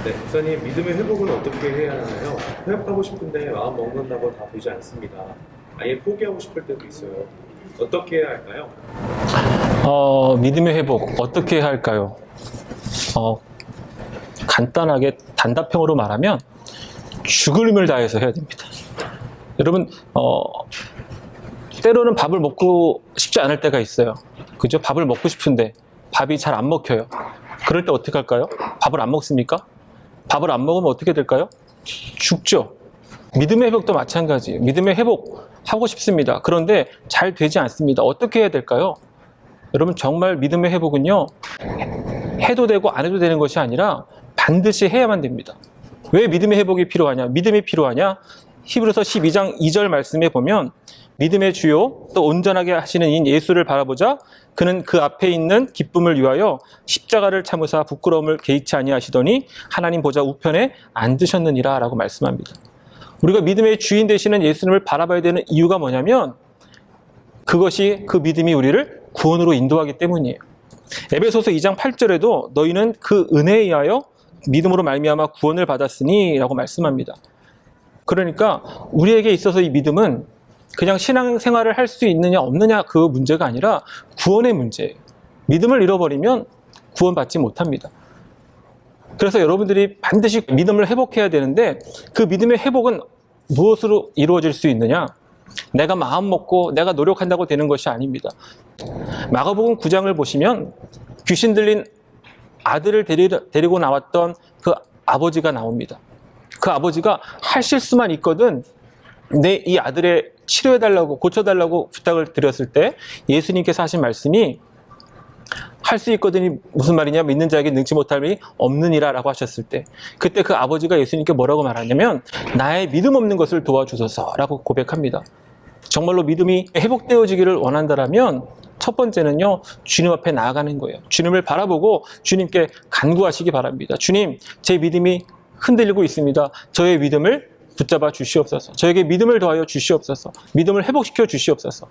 네, 목사님, 믿음의 회복을 어떻게 해야 하나요? 회복하고 싶은데 마음 먹는다고 다 되지 않습니다. 아예 포기하고 싶을 때도 있어요. 어떻게 해야 할까요? 믿음의 회복 어떻게 해야 할까요? 간단하게 단답형으로 말하면 죽을 힘을 다해서 해야 됩니다. 여러분, 때로는 밥을 먹고 싶지 않을 때가 있어요. 그죠? 밥을 먹고 싶은데 밥이 잘 안 먹혀요. 그럴 때 어떻게 할까요? 밥을 안 먹습니까? 밥을 안 먹으면 어떻게 될까요? 죽죠. 믿음의 회복도 마찬가지예요. 믿음의 회복 하고 싶습니다. 그런데 잘 되지 않습니다. 어떻게 해야 될까요? 여러분, 정말 믿음의 회복은요, 해도 되고 안 해도 되는 것이 아니라 반드시 해야만 됩니다. 왜 믿음의 회복이 필요하냐? 믿음이 필요하냐? 히브리서 12장 2절 말씀에 보면 믿음의 주요 또 온전하게 하시는 인 예수를 바라보자 그는 그 앞에 있는 기쁨을 위하여 십자가를 참으사 부끄러움을 개의치 아니하시더니 하나님 보좌 우편에 앉으셨느니라 라고 말씀합니다. 우리가 믿음의 주인 되시는 예수님을 바라봐야 되는 이유가 뭐냐면 그것이 그 믿음이 우리를 구원으로 인도하기 때문이에요. 에베소서 2장 8절에도 너희는 그 은혜에 의하여 믿음으로 말미암아 구원을 받았으니 라고 말씀합니다. 그러니까 우리에게 있어서 이 믿음은 그냥 신앙생활을 할 수 있느냐 없느냐 그 문제가 아니라 구원의 문제예요. 믿음을 잃어버리면 구원받지 못합니다. 그래서 여러분들이 반드시 믿음을 회복해야 되는데 그 믿음의 회복은 무엇으로 이루어질 수 있느냐? 내가 마음 먹고 내가 노력한다고 되는 것이 아닙니다. 마가복음 9장을 보시면 귀신 들린 아들을 데리고 나왔던 그 아버지가 나옵니다. 그 아버지가 할 실수만 있거든 내 이 아들의 치료해달라고 고쳐달라고 부탁을 드렸을 때 예수님께서 하신 말씀이 할 수 있거든이 무슨 말이냐? 믿는 자에게 능치 못함이 없느니라 라고 하셨을 때 그때 그 아버지가 예수님께 뭐라고 말하냐면 나의 믿음 없는 것을 도와주소서 라고 고백합니다. 정말로 믿음이 회복되어지기를 원한다면 첫 번째는요, 주님 앞에 나아가는 거예요. 주님을 바라보고 주님께 간구하시기 바랍니다. 주님, 제 믿음이 흔들리고 있습니다. 저의 믿음을 붙잡아 주시옵소서. 저에게 믿음을 더하여 주시옵소서. 믿음을 회복시켜 주시옵소서.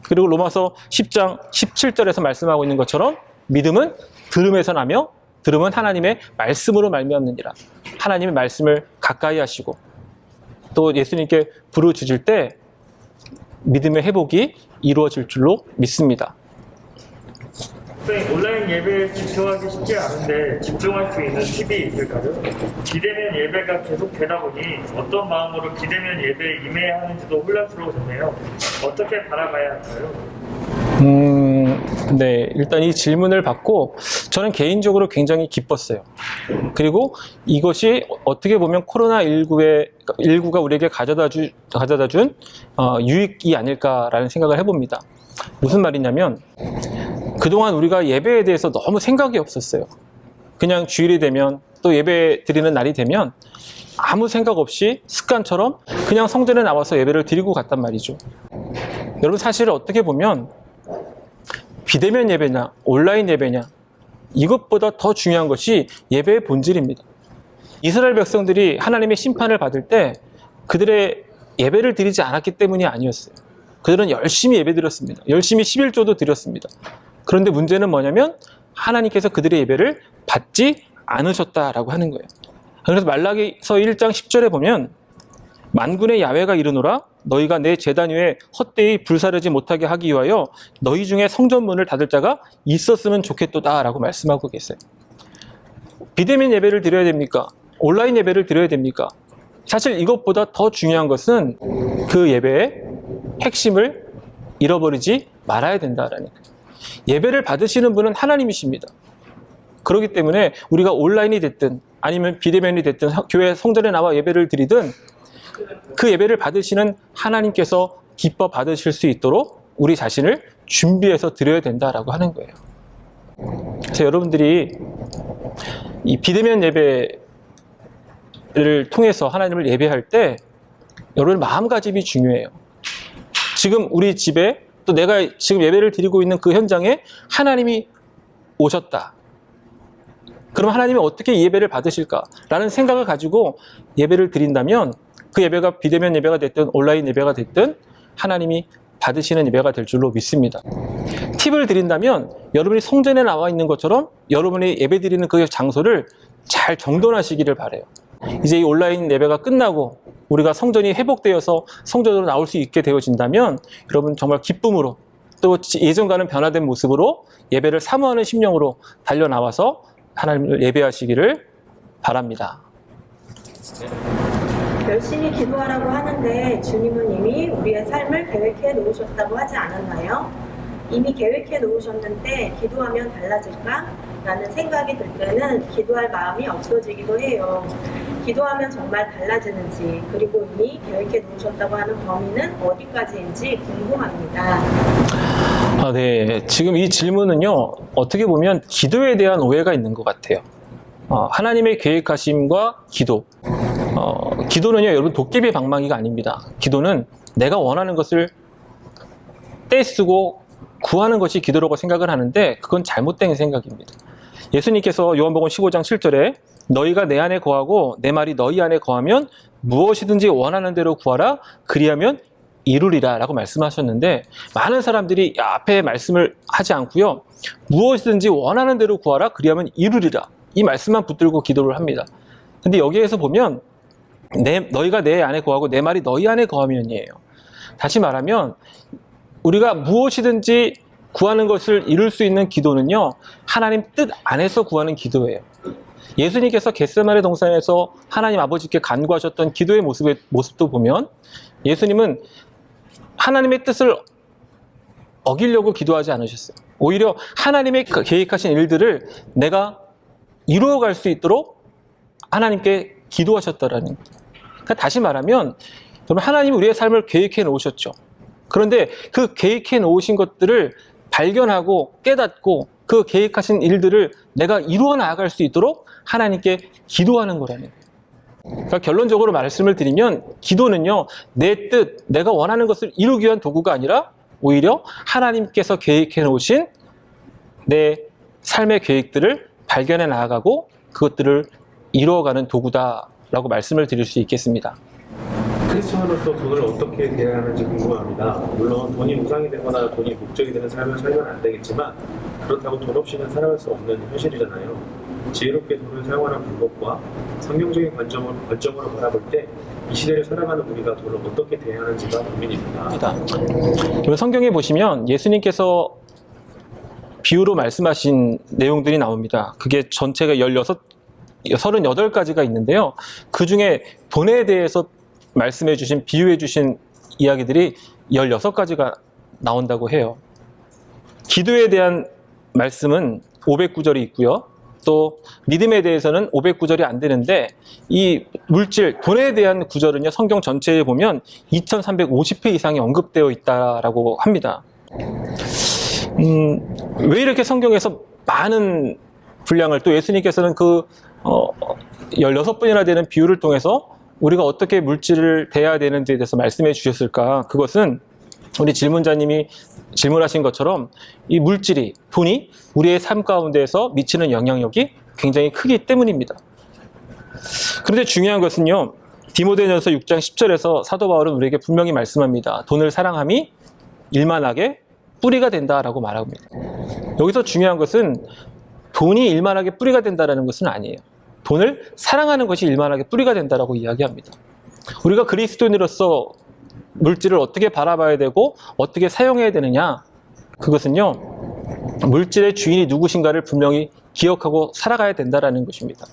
그리고 로마서 10장 17절에서 말씀하고 있는 것처럼 믿음은 들음에서 나며 들음은 하나님의 말씀으로 말미암느니라. 하나님의 말씀을 가까이 하시고 또 예수님께 부르짖을 때 믿음의 회복이 이루어질 줄로 믿습니다. 온라인 예배에 집중하기 쉽지 않은데 집중할 수 있는 팁이 있을까요? 비대면 예배가 계속 되다 보니 어떤 마음으로 비대면 예배에 임해야 하는지도 혼란스러워졌네요. 어떻게 바라봐야 할까요? 네, 일단 이 질문을 받고 저는 개인적으로 굉장히 기뻤어요. 그리고 이것이 어떻게 보면 코로나19가 우리에게 가져다 준 유익이 아닐까라는 생각을 해봅니다. 무슨 말이냐면 그동안 우리가 예배에 대해서 너무 생각이 없었어요. 그냥 주일이 되면 또 예배 드리는 날이 되면 아무 생각 없이 습관처럼 그냥 성전에 나와서 예배를 드리고 갔단 말이죠. 여러분, 사실 어떻게 보면 비대면 예배냐 온라인 예배냐 이것보다 더 중요한 것이 예배의 본질입니다. 이스라엘 백성들이 하나님의 심판을 받을 때 그들의 예배를 드리지 않았기 때문이 아니었어요. 그들은 열심히 예배 드렸습니다. 열심히 11조도 드렸습니다. 그런데 문제는 뭐냐면 하나님께서 그들의 예배를 받지 않으셨다라고 하는 거예요. 그래서 말라기서 1장 10절에 보면 만군의 야훼가 이르노라 너희가 내 제단 위에 헛되이 불사르지 못하게 하기 위하여 너희 중에 성전문을 닫을 자가 있었으면 좋겠도다 라고 말씀하고 계세요. 비대면 예배를 드려야 됩니까? 온라인 예배를 드려야 됩니까? 사실 이것보다 더 중요한 것은 그 예배의 핵심을 잃어버리지 말아야 된다라는 거예요. 예배를 받으시는 분은 하나님이십니다. 그렇기 때문에 우리가 온라인이 됐든 아니면 비대면이 됐든 교회 성전에 나와 예배를 드리든 그 예배를 받으시는 하나님께서 기뻐 받으실 수 있도록 우리 자신을 준비해서 드려야 된다라고 하는 거예요. 그래서 여러분들이 이 비대면 예배를 통해서 하나님을 예배할 때 여러분 마음가짐이 중요해요. 지금 우리 집에 또 내가 지금 예배를 드리고 있는 그 현장에 하나님이 오셨다. 그럼 하나님이 어떻게 이 예배를 받으실까라는 생각을 가지고 예배를 드린다면 그 예배가 비대면 예배가 됐든 온라인 예배가 됐든 하나님이 받으시는 예배가 될 줄로 믿습니다. 팁을 드린다면 여러분이 성전에 나와 있는 것처럼 여러분이 예배 드리는 그 장소를 잘 정돈하시기를 바라요. 이제 이 온라인 예배가 끝나고 우리가 성전이 회복되어서 성전으로 나올 수 있게 되어진다면 여러분 정말 기쁨으로 또 예전과는 변화된 모습으로 예배를 사모하는 심령으로 달려나와서 하나님을 예배하시기를 바랍니다. 열심히 기도하라고 하는데 주님은 이미 우리의 삶을 계획해 놓으셨다고 하지 않았나요? 이미 계획해 놓으셨는데 기도하면 달라질까? 라는 생각이 들 때는 기도할 마음이 없어지기도 해요. 기도하면 정말 달라지는지, 그리고 이미 계획해 놓으셨다고 하는 범위는 어디까지인지 궁금합니다. 네. 지금 이 질문은요, 어떻게 보면 기도에 대한 오해가 있는 것 같아요. 하나님의 계획하심과 기도. 기도는요, 여러분 도깨비 방망이가 아닙니다. 기도는 내가 원하는 것을 떼쓰고 구하는 것이 기도라고 생각을 하는데 그건 잘못된 생각입니다. 예수님께서 요한복음 15장 7절에 너희가 내 안에 거하고 내 말이 너희 안에 거하면 무엇이든지 원하는 대로 구하라 그리하면 이루리라 라고 말씀하셨는데 많은 사람들이 앞에 말씀을 하지 않고요. 무엇이든지 원하는 대로 구하라 그리하면 이루리라 이 말씀만 붙들고 기도를 합니다. 근데 여기에서 보면 너희가 내 안에 거하고 내 말이 너희 안에 거하면이에요. 다시 말하면 우리가 무엇이든지 구하는 것을 이룰 수 있는 기도는요. 하나님 뜻 안에서 구하는 기도예요. 예수님께서 겟세마네 동산에서 하나님 아버지께 간구하셨던 기도의 모습도 보면 예수님은 하나님의 뜻을 어기려고 기도하지 않으셨어요. 오히려 하나님의 계획하신 일들을 내가 이루어갈 수 있도록 하나님께 기도하셨다라는 거예요. 그러니까 다시 말하면 하나님이 우리의 삶을 계획해 놓으셨죠. 그런데 그 계획해 놓으신 것들을 발견하고 깨닫고 그 계획하신 일들을 내가 이루어 나아갈 수 있도록 하나님께 기도하는 거라는 거예요. 그러니까 결론적으로 말씀을 드리면 기도는요, 내 뜻, 내가 원하는 것을 이루기 위한 도구가 아니라 오히려 하나님께서 계획해 놓으신 내 삶의 계획들을 발견해 나아가고 그것들을 이루어가는 도구다라고 말씀을 드릴 수 있겠습니다. 크리스천으로서 돈을 어떻게 대해야 하는지 궁금합니다. 물론 돈이 우상이 되거나 돈이 목적이 되는 삶을 살면 안 되겠지만 그렇다고 돈 없이는 살아갈 수 없는 현실이잖아요. 지혜롭게 돈을 사용하는 방법과 성경적인 관점으로 바라볼 때 이 시대를 살아가는 우리가 돈을 어떻게 대해야 하는지가 고민입니다. 성경에 보시면 예수님께서 비유로 말씀하신 내용들이 나옵니다. 그게 전체가 38가지가 있는데요. 그 중에 돈에 대해서 말씀해 주신, 비유해 주신 이야기들이 16가지가 나온다고 해요. 기도에 대한 말씀은 509절이 있고요. 또 믿음에 대해서는 509절이 안 되는데 이 물질, 돈에 대한 구절은요. 성경 전체에 보면 2350회 이상이 언급되어 있다라고 합니다. 왜 이렇게 성경에서 많은 분량을 또 예수님께서는 그 16번이나 되는 비유를 통해서 우리가 어떻게 물질을 대해야 되는지에 대해서 말씀해 주셨을까? 그것은 우리 질문자님이 질문하신 것처럼 이 물질이, 돈이 우리의 삶 가운데에서 미치는 영향력이 굉장히 크기 때문입니다. 그런데 중요한 것은요. 디모데전서 6장 10절에서 사도 바울은 우리에게 분명히 말씀합니다. 돈을 사랑함이 일만하게 뿌리가 된다라고 말합니다. 여기서 중요한 것은 돈이 일만하게 뿌리가 된다라는 것은 아니에요. 돈을 사랑하는 것이 일만하게 뿌리가 된다라고 이야기합니다. 우리가 그리스도인으로서 물질을 어떻게 바라봐야 되고 어떻게 사용해야 되느냐, 그것은요 물질의 주인이 누구신가를 분명히 기억하고 살아가야 된다라는 것입니다.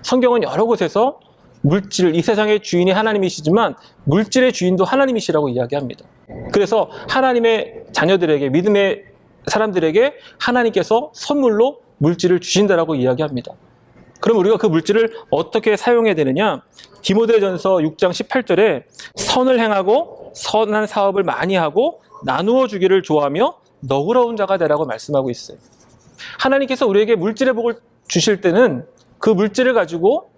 성경은 여러 곳에서 물질, 이 세상의 주인이 하나님이시지만 물질의 주인도 하나님이시라고 이야기합니다. 그래서 하나님의 자녀들에게, 믿음의 사람들에게 하나님께서 선물로 물질을 주신다라고 이야기합니다. 그럼 우리가 그 물질을 어떻게 사용해야 되느냐? 디모데전서 6장 18절에 선을 행하고 선한 사업을 많이 하고 나누어 주기를 좋아하며 너그러운 자가 되라고 말씀하고 있어요. 하나님께서 우리에게 물질의 복을 주실 때는 그 물질을 가지고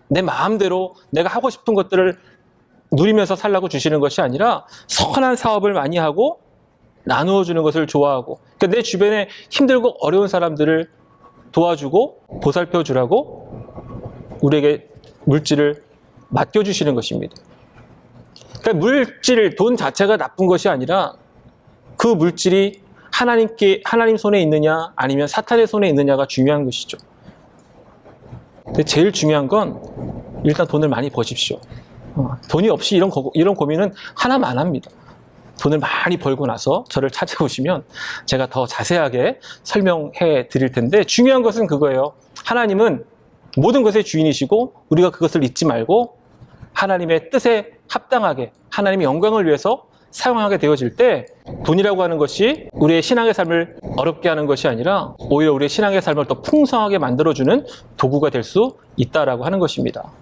내 마음대로 내가 하고 싶은 것들을 누리면서 살라고 주시는 것이 아니라 선한 사업을 많이 하고 나누어 주는 것을 좋아하고, 그러니까 내 주변에 힘들고 어려운 사람들을 도와주고 보살펴 주라고 우리에게 물질을 맡겨주시는 것입니다. 그러니까 물질, 돈 자체가 나쁜 것이 아니라 그 물질이 하나님 손에 있느냐 아니면 사탄의 손에 있느냐가 중요한 것이죠. 근데 제일 중요한 건 일단 돈을 많이 버십시오. 돈이 없이 이런 고민은 하나만 안 합니다. 돈을 많이 벌고 나서 저를 찾아오시면 제가 더 자세하게 설명해 드릴 텐데, 중요한 것은 그거예요. 하나님은 모든 것의 주인이시고 우리가 그것을 잊지 말고 하나님의 뜻에 합당하게 하나님의 영광을 위해서 사용하게 되어질 때, 돈이라고 하는 것이 우리의 신앙의 삶을 어렵게 하는 것이 아니라 오히려 우리의 신앙의 삶을 더 풍성하게 만들어주는 도구가 될 수 있다라고 하는 것입니다.